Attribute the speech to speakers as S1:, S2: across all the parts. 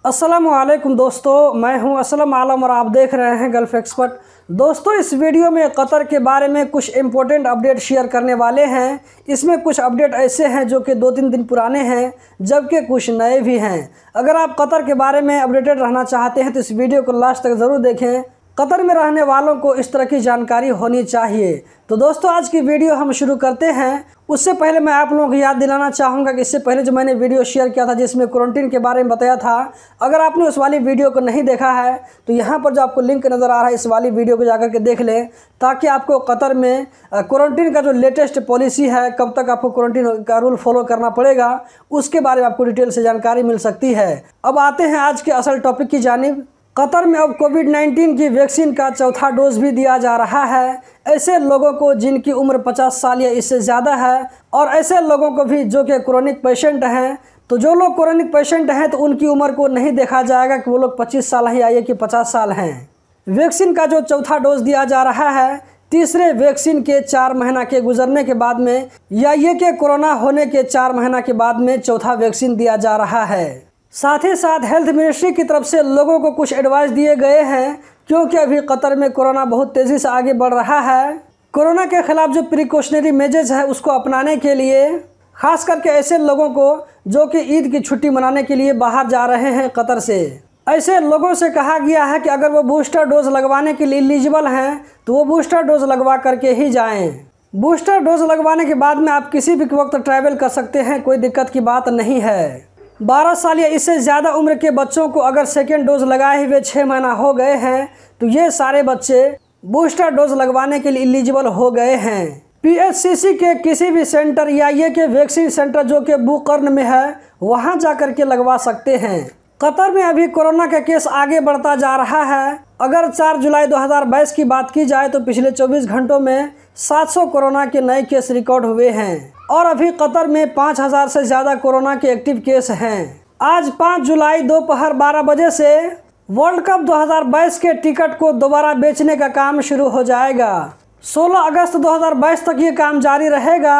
S1: अस्सलामुअलैकुम दोस्तों, मैं हूं असलम आलम और आप देख रहे हैं गल्फ़ एक्सपर्ट। दोस्तों, इस वीडियो में कतर के बारे में कुछ इम्पोर्टेंट अपडेट शेयर करने वाले हैं। इसमें कुछ अपडेट ऐसे हैं जो कि 2-3 दिन पुराने हैं, जबकि कुछ नए भी हैं। अगर आप कतर के बारे में अपडेटेड रहना चाहते हैं तो इस वीडियो को लास्ट तक ज़रूर देखें। कतर में रहने वालों को इस तरह की जानकारी होनी चाहिए। तो दोस्तों, आज की वीडियो हम शुरू करते हैं। उससे पहले मैं आप लोगों को याद दिलाना चाहूँगा कि इससे पहले जो मैंने वीडियो शेयर किया था जिसमें क्वारंटीन के बारे में बताया था, अगर आपने उस वाली वीडियो को नहीं देखा है तो यहाँ पर जो आपको लिंक नज़र आ रहा है इस वाली वीडियो को जाकर के देख लें, ताकि आपको कतर में क्वारंटीन का जो लेटेस्ट पॉलिसी है, कब तक आपको क्वारंटीन का रूल फॉलो करना पड़ेगा, उसके बारे में आपको डिटेल से जानकारी मिल सकती है। अब आते हैं आज के असल टॉपिक की जानिब। कतर में अब कोविड-19 की वैक्सीन का चौथा डोज भी दिया जा रहा है ऐसे लोगों को जिनकी उम्र 50 साल या इससे ज़्यादा है, और ऐसे लोगों को भी जो कि क्रोनिक पेशेंट हैं। तो जो लोग क्रोनिक पेशेंट हैं तो उनकी उम्र को नहीं देखा जाएगा कि वो लोग 25 साल हैं या ये कि 50 साल हैं। वैक्सीन का जो चौथा डोज दिया जा रहा है तीसरे वैक्सीन के 4 महीना के गुजरने के बाद में, या ये कि कोरोना होने के 4 महीना के बाद में चौथा वैक्सीन दिया जा रहा है। साथ ही साथ हेल्थ मिनिस्ट्री की तरफ से लोगों को कुछ एडवाइस दिए गए हैं, क्योंकि अभी कतर में कोरोना बहुत तेज़ी से आगे बढ़ रहा है। कोरोना के ख़िलाफ़ जो प्रिकॉशनरी मेजर्स है उसको अपनाने के लिए, ख़ास करके ऐसे लोगों को जो कि ईद की छुट्टी मनाने के लिए बाहर जा रहे हैं कतर से, ऐसे लोगों से कहा गया है कि अगर वो बूस्टर डोज लगवाने के लिए एलिजिबल हैं तो वो बूस्टर डोज लगवा करके ही जाएँ। बूस्टर डोज लगवाने के बाद में आप किसी भी वक्त ट्रैवल कर सकते हैं, कोई दिक्कत की बात नहीं है। 12 साल या इससे ज़्यादा उम्र के बच्चों को अगर सेकेंड डोज लगाए हुए 6 महीना हो गए हैं तो ये सारे बच्चे बूस्टर डोज लगवाने के लिए एलिजिबल हो गए हैं। पीएचसीसी के किसी भी सेंटर या ये के वैक्सीन सेंटर जो कि बुकर्न में है वहाँ जा कर के लगवा सकते हैं। कतर में अभी कोरोना का केस आगे बढ़ता जा रहा है। अगर 4 जुलाई 2022 की बात की जाए तो पिछले 24 घंटों में 700 कोरोना के नए केस रिकॉर्ड हुए हैं, और अभी कतर में 5000 से ज़्यादा कोरोना के एक्टिव केस हैं। आज 5 जुलाई दोपहर 12 बजे से वर्ल्ड कप 2022 के टिकट को दोबारा बेचने का काम शुरू हो जाएगा। 16 अगस्त 2022 तक ये काम जारी रहेगा।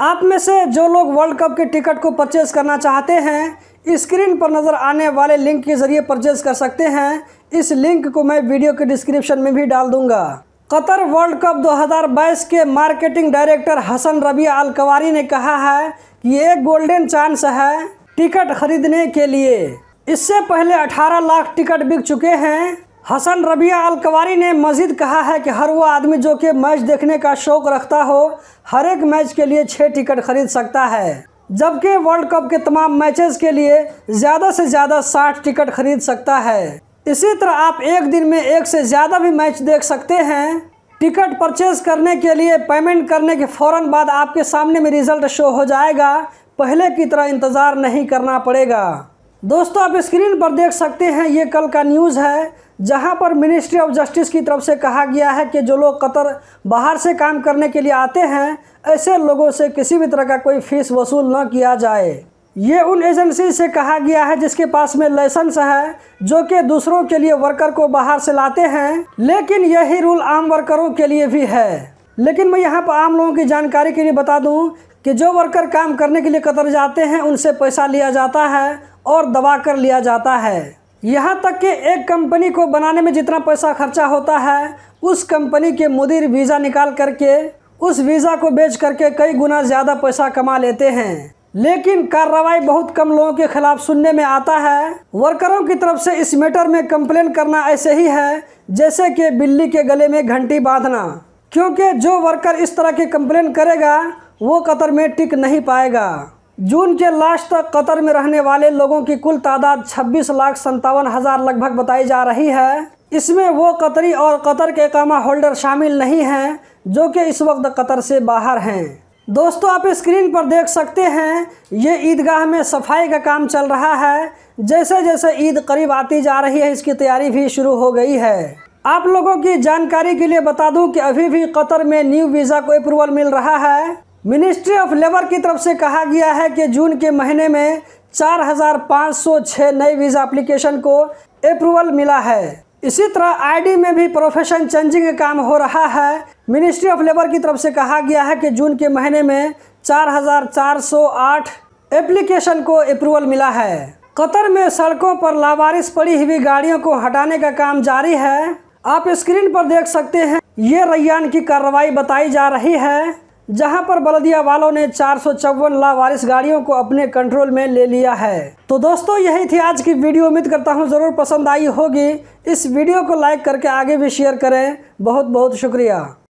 S1: आप में से जो लोग वर्ल्ड कप के टिकट को परचेज़ करना चाहते हैं, स्क्रीन पर नज़र आने वाले लिंक के ज़रिए परचेज़ कर सकते हैं। इस लिंक को मैं वीडियो के डिस्क्रिप्शन में भी डाल दूंगा। कतर वर्ल्ड कप 2022 के मार्केटिंग डायरेक्टर हसन रबिया अल कवारी ने कहा है कि ये एक गोल्डन चांस है टिकट खरीदने के लिए। इससे पहले 18 लाख टिकट बिक चुके हैं। हसन रबिया अल कवारी ने मजीद कहा है कि हर वो आदमी जो कि मैच देखने का शौक़ रखता हो, हर एक मैच के लिए 6 टिकट खरीद सकता है, जबकि वर्ल्ड कप के तमाम मैचेस के लिए ज़्यादा से ज़्यादा 60 टिकट खरीद सकता है। इसी तरह आप एक दिन में 1 से ज़्यादा भी मैच देख सकते हैं। टिकट परचेज करने के लिए पेमेंट करने के फ़ौरन बाद आपके सामने में रिज़ल्ट शो हो जाएगा। पहले की तरह इंतज़ार नहीं करना पड़ेगा। दोस्तों, आप स्क्रीन पर देख सकते हैं, ये कल का न्यूज़ है, जहां पर मिनिस्ट्री ऑफ जस्टिस की तरफ से कहा गया है कि जो लोग कतर बाहर से काम करने के लिए आते हैं, ऐसे लोगों से किसी भी तरह का कोई फ़ीस वसूल न किया जाए। ये उन एजेंसी से कहा गया है जिसके पास में लाइसेंस है, जो कि दूसरों के लिए वर्कर को बाहर से लाते हैं, लेकिन यही रूल आम वर्करों के लिए भी है। लेकिन मैं यहाँ पर आम लोगों की जानकारी के लिए बता दूँ कि जो वर्कर काम करने के लिए कतर जाते हैं उनसे पैसा लिया जाता है और दबा कर लिया जाता है। यहाँ तक कि एक कंपनी को बनाने में जितना पैसा खर्चा होता है, उस कंपनी के मुदीर वीज़ा निकाल करके उस वीज़ा को बेच करके कई गुना ज़्यादा पैसा कमा लेते हैं। लेकिन कार्रवाई बहुत कम लोगों के खिलाफ सुनने में आता है। वर्करों की तरफ से इस मैटर में कंप्लेन करना ऐसे ही है जैसे कि बिल्ली के गले में घंटी बांधना, क्योंकि जो वर्कर इस तरह की कंप्लेन करेगा वो कतर में टिक नहीं पाएगा। जून के लास्ट तक कतर में रहने वाले लोगों की कुल तादाद 26,57,000 लगभग बताई जा रही है। इसमें वो कतरी और कतर के इकामा होल्डर शामिल नहीं हैं जो कि इस वक्त कतर से बाहर हैं। दोस्तों, आप स्क्रीन पर देख सकते हैं, ये ईदगाह में सफाई का काम चल रहा है। जैसे जैसे ईद करीब आती जा रही है, इसकी तैयारी भी शुरू हो गई है। आप लोगों की जानकारी के लिए बता दूं कि अभी भी कतर में न्यू वीज़ा को अप्रूवल मिल रहा है। मिनिस्ट्री ऑफ लेबर की तरफ से कहा गया है कि जून के महीने में 4506 नए वीज़ा एप्लीकेशन को अप्रूवल मिला है। इसी तरह आईडी में भी प्रोफेशन चेंजिंग का काम हो रहा है। मिनिस्ट्री ऑफ लेबर की तरफ से कहा गया है कि जून के महीने में 4408 एप्लीकेशन को अप्रूवल मिला है। कतर में सड़कों पर लावारिस पड़ी हुई गाड़ियों को हटाने का काम जारी है। आप स्क्रीन पर देख सकते हैं, ये रैयान की कार्रवाई बताई जा रही है, जहां पर बल्दिया वालों ने 454 लावारिस गाड़ियों को अपने कंट्रोल में ले लिया है। तो दोस्तों, यही थी आज की वीडियो। उम्मीद करता हूं ज़रूर पसंद आई होगी। इस वीडियो को लाइक करके आगे भी शेयर करें। बहुत बहुत शुक्रिया।